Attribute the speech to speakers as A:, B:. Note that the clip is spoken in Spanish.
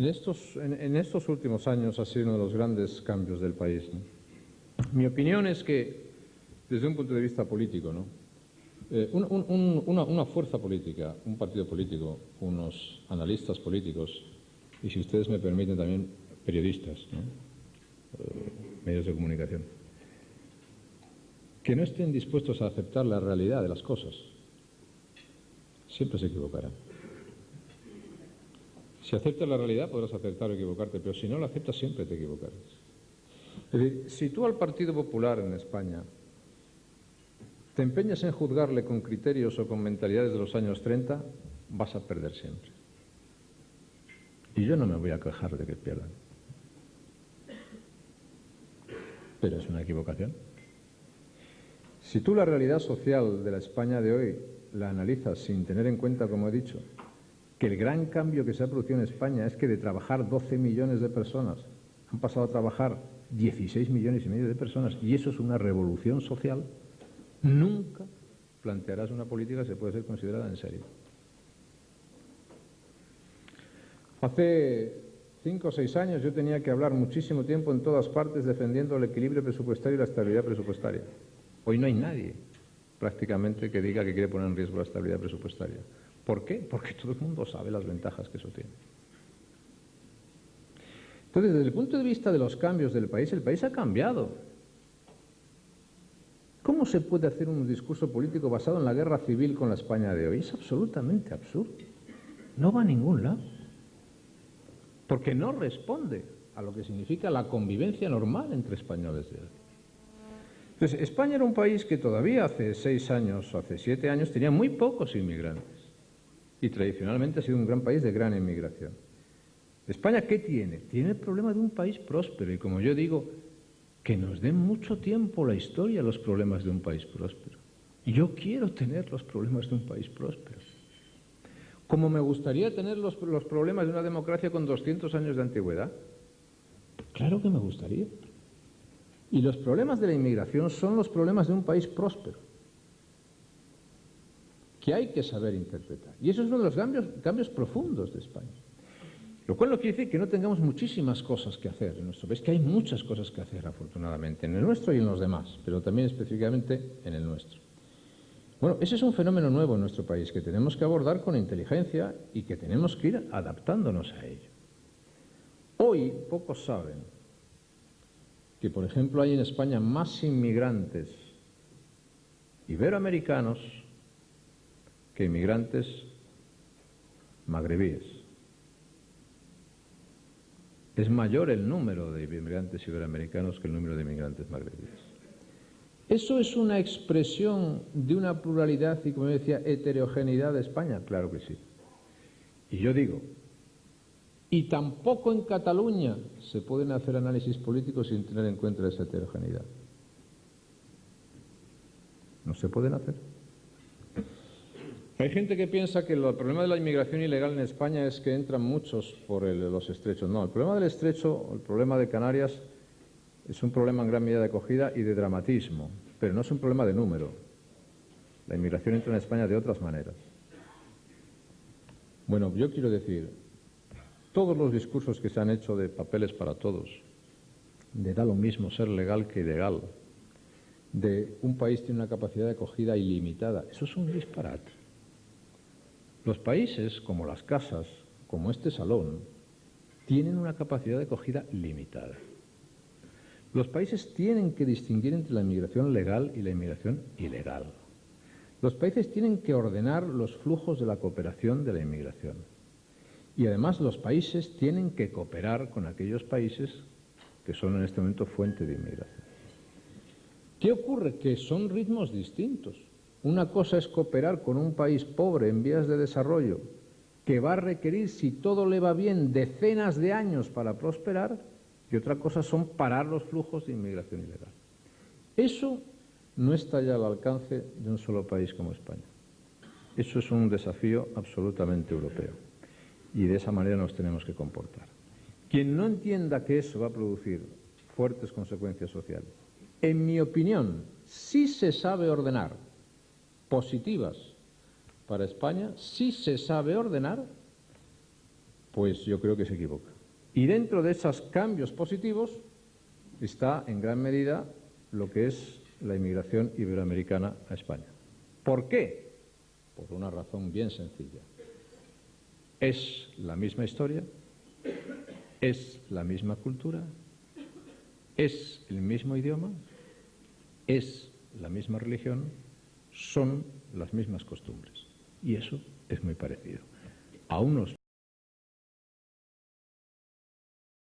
A: En estos últimos años ha sido uno de los grandes cambios del país, ¿no? Mi opinión es que, desde un punto de vista político, ¿no? Una fuerza política, un partido político, unos analistas políticos y, si ustedes me permiten, también periodistas, ¿no? Medios de comunicación, que no estén dispuestos a aceptar la realidad de las cosas, siempre se equivocarán. Si aceptas la realidad podrás acertar o equivocarte, pero si no la aceptas siempre te equivocarás. Es decir, si tú al Partido Popular en España te empeñas en juzgarle con criterios o con mentalidades de los años 30, vas a perder siempre. Y yo no me voy a quejar de que pierdan. Pero es una equivocación. Si tú la realidad social de la España de hoy la analizas sin tener en cuenta, como he dicho, que el gran cambio que se ha producido en España es que de trabajar 12 millones de personas han pasado a trabajar 16 millones y medio de personas, y eso es una revolución social, nunca plantearás una política que se puede ser considerada en serio. Hace 5 o 6 años yo tenía que hablar muchísimo tiempo en todas partes defendiendo el equilibrio presupuestario y la estabilidad presupuestaria. Hoy no hay nadie prácticamente que diga que quiere poner en riesgo la estabilidad presupuestaria. ¿Por qué? Porque todo el mundo sabe las ventajas que eso tiene. Entonces, desde el punto de vista de los cambios del país, el país ha cambiado. ¿Cómo se puede hacer un discurso político basado en la guerra civil con la España de hoy? Es absolutamente absurdo. No va a ningún lado. Porque no responde a lo que significa la convivencia normal entre españoles de hoy. Entonces, España era un país que todavía hace 6 años o hace 7 años tenía muy pocos inmigrantes. Y tradicionalmente ha sido un gran país de gran inmigración. ¿España qué tiene? Tiene el problema de un país próspero. Y como yo digo, que nos den mucho tiempo la historia los problemas de un país próspero. Y yo quiero tener los problemas de un país próspero. Como me gustaría tener los problemas de una democracia con 200 años de antigüedad. Claro que me gustaría. Y los problemas de la inmigración son los problemas de un país próspero, que hay que saber interpretar. Y eso es uno de los cambios profundos de España. Lo cual no quiere decir que no tengamos muchísimas cosas que hacer en nuestro país, que hay muchas cosas que hacer, afortunadamente, en el nuestro y en los demás, pero también específicamente en el nuestro. Bueno, ese es un fenómeno nuevo en nuestro país que tenemos que abordar con inteligencia y que tenemos que ir adaptándonos a ello. Hoy pocos saben que, por ejemplo, hay en España más inmigrantes iberoamericanos que inmigrantes magrebíes. Es mayor el número de inmigrantes iberoamericanos que el número de inmigrantes magrebíes. ¿Eso es una expresión de una pluralidad y, como decía, heterogeneidad de España? Claro que sí. Y yo digo, y tampoco en Cataluña se pueden hacer análisis políticos sin tener en cuenta esa heterogeneidad. No se pueden hacer. Hay gente que piensa que el problema de la inmigración ilegal en España es que entran muchos por los estrechos. No, el problema del estrecho, el problema de Canarias, es un problema en gran medida de acogida y de dramatismo, pero no es un problema de número. La inmigración entra en España de otras maneras. Bueno, yo quiero decir, todos los discursos que se han hecho de papeles para todos, de da lo mismo ser legal que ilegal, de un país tiene una capacidad de acogida ilimitada, eso es un disparate. Los países, como las casas, como este salón, tienen una capacidad de acogida limitada. Los países tienen que distinguir entre la inmigración legal y la inmigración ilegal. Los países tienen que ordenar los flujos de la cooperación de la inmigración. Y además los países tienen que cooperar con aquellos países que son en este momento fuente de inmigración. ¿Qué ocurre? Que son ritmos distintos. Una cosa es cooperar con un país pobre en vías de desarrollo, que va a requerir, si todo le va bien, decenas de años para prosperar, y otra cosa son parar los flujos de inmigración ilegal. Eso no está ya al alcance de un solo país como España. Eso es un desafío absolutamente europeo, y de esa manera nos tenemos que comportar. Quien no entienda que eso va a producir fuertes consecuencias sociales, en mi opinión, sí se sabe ordenar positivas para España, sí se sabe ordenar, pues yo creo que se equivoca. Y dentro de esos cambios positivos está en gran medida lo que es la inmigración iberoamericana a España. ¿Por qué? Por una razón bien sencilla. Es la misma historia, es la misma cultura, es el mismo idioma, es la misma religión, son las mismas costumbres. Y eso es muy parecido. A unos